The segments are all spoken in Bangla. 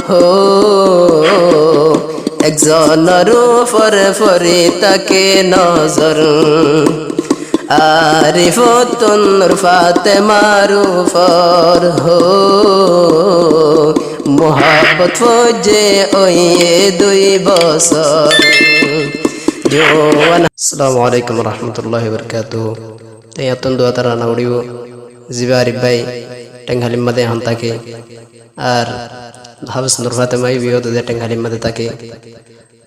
হো একজনের উপরে পরে তাকে নজর আরিফতুন নূর ফাতেমার উপর হো মোহাব্বত ফৌজে ওই 2 বছর জোয়ান। আসসালামু আলাইকুম রহমতুল্লাহি বারাকাতুহু। তেয়াতুন দোয়া তারা নাউড়িও জিবা আরিফ ভাই টেঙ্গালিম মাদে হন থাকে আর হাফিজ নূর ফাতেমাই বিও দে টেঙ্গালিম মাদে থাকে।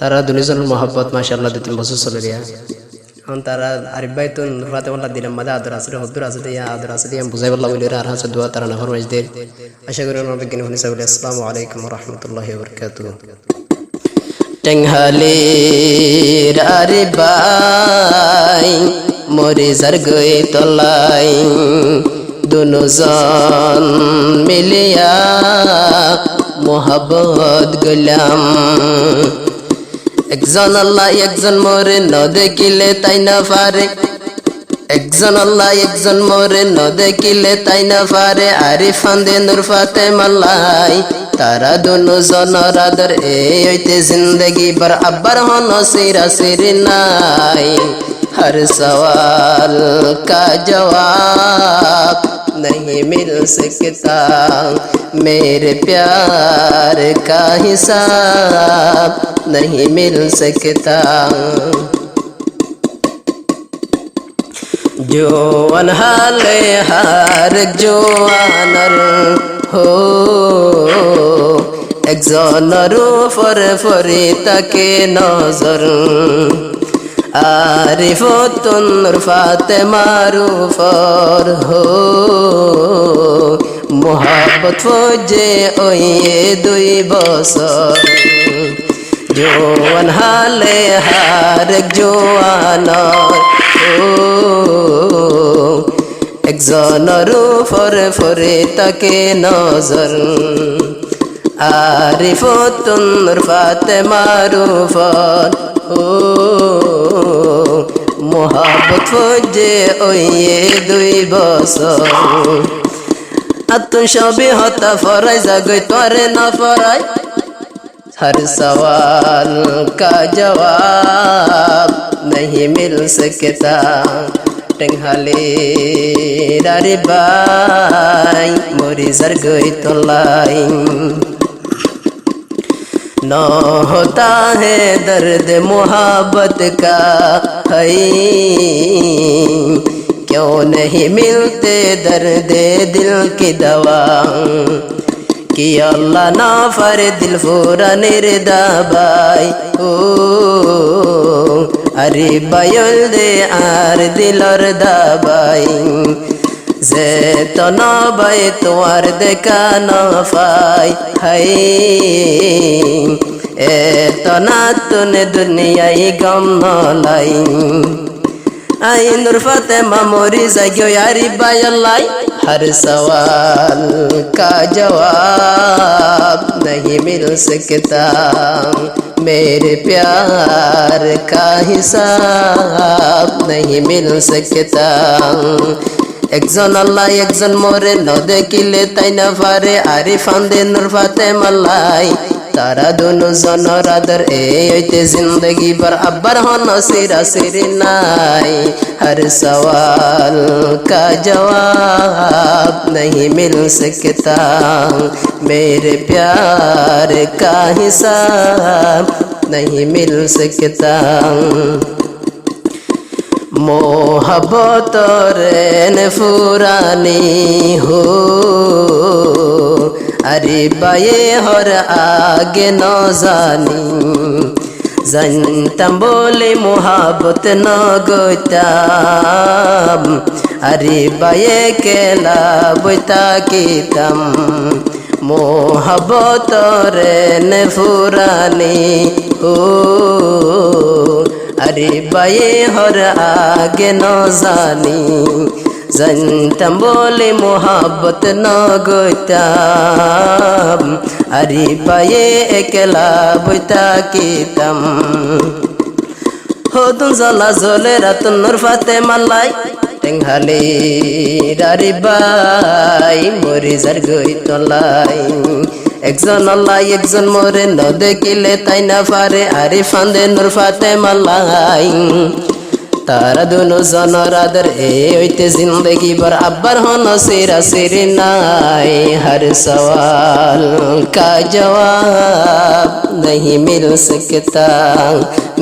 তারা দুনিজনের মোহাব্বত মাশাআল্লাহ 2-3 বছর চলে গিয়া এখন তারা আরিফ ভাই তো নূর ফাতেমাল্লাহ দিলাম মাদে আদর আসলে হদ্দুর আছে দিয়া আদর আছে দিয়া বুঝাই বললা বলি আর হাসে দোয়া তারা না ফরমাইশ দে। আশা করি নবী বিজ্ঞানী হনি সাহেব। আসসালামু আলাইকুম রহমতুল্লাহি বারাকাতুহু। টেঙ্গালির আরিফ ভাই মরে যার গই তলাই দুজন মিলিয়া মোহাব্বত গলাম। একজন আল্লাহ একজন মরে ন দেখিলে তাই না পারে, একজন আল্লাহ একজন মরে ন দেখিলে তাই না পারে। আরিফ ফান্দে নূর ফাতেমাল্লাই তারা দুজনের আদর এই হইতে জিন্দগি বার আব্বার হন সিরা সিরি নাই। हर सवाल का जवाब नहीं मिल सकता, मेरे प्यार का हिसाब नहीं मिल सकता। জোয়ান হালে হার জোয়ানর হো একজনের উপরে পরে তাকে নজর আরিফতুন নূর ফাতেমার উপর হো মোহাব্বত ফৌজে ওই 2 বছর জোয়ান হালে হার জোয়ানর হো একজনের উপরে পরে তাকে নজর আরিফতুন নূর ফাতেমার উপর ও মোহাব্বত ফৌজে ওই 2 বছর। আতুন সবে হতা ফরাই জাগই তোরে না ফরাই, हर सवाल का जवाब नहीं मिल सकता। टेंगालिर आरिफ भाई मरी जार गई तलाई न होता है दर्द मोहब्बत का है, क्यों नहीं मिलते दर्द दिल की दवा। कि अल्लाह ना फर दिल पूरा निर्दाबाई ओ आरिफ भाई दे आर दिलर दाबाई যে তো নবাই তোমার দেখা না পাই হাই এ তো না তুনে দুনিয়ায় গম নলাই। আই নূর ফাতেমা মরি জাগো আরিফ ভাই আল্লাহ हर सवाल का जवाब नहीं मिल सकता, मेरे प्यार का हिसाब नहीं मिल सकता। একজন আল্লাহ একজন মরে ন দেখিলে তাই না পারে। আরিফ ফান্দে নূর ফাতেমাল্লাই তারা দুজনের আদর এই হইতে জিন্দগি বার আব্বার হন সিরা সিরি নাই। हर सवाल का जवाब नहीं मिल सकता, मेरे प्यार का हिसाब नहीं मिल सकता। मोहब्बत रेन फुरानी हो आरिफ भाई हर आगे न जानी, জানতাম বলে মোহাব্বত ন গইতাম। আরিফ ভাই কেলা বইতা কিতাম মোহাব্বত রেন ফুরানি ও আরিফ ভাই হর আগে ন জানি। জানতাম বলে মোহাব্বত ন গইতাম। আরিফ ভাই একলা বইতা কিতাম হদুন জ্বালা জ্বলে রাতুন নূর ফাতেমাল্লাই টেঙ্গালির আরিফ ভাই মরি যার গই তলাই একজন আল্লাহ একজন মোরে ন দেখিলে তাই না পারে আরে ফান্দে নূর ফাতে মাল্লাই তারা দুনো জনর আদর এ হইতে জিন্দগি ভর আব্বার হন সিরা সিরি নাই হর সওয়াল का जवाब नहीं मिल सकता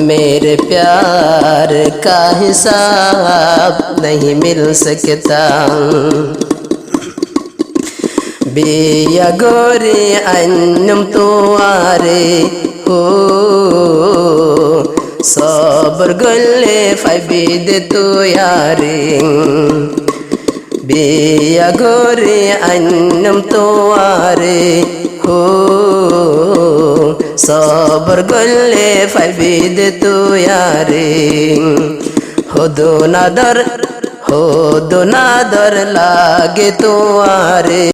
मेरे प्यार का हिसाब नहीं मिल सकता बिया गोरी अन्नम तुआरे हो सबर गले फाइबिद तू यारे बिया गोरी अन्नम तुआरे हो सबर गले फाइबिद तू यारे हो दो नादर लागे तुआरे।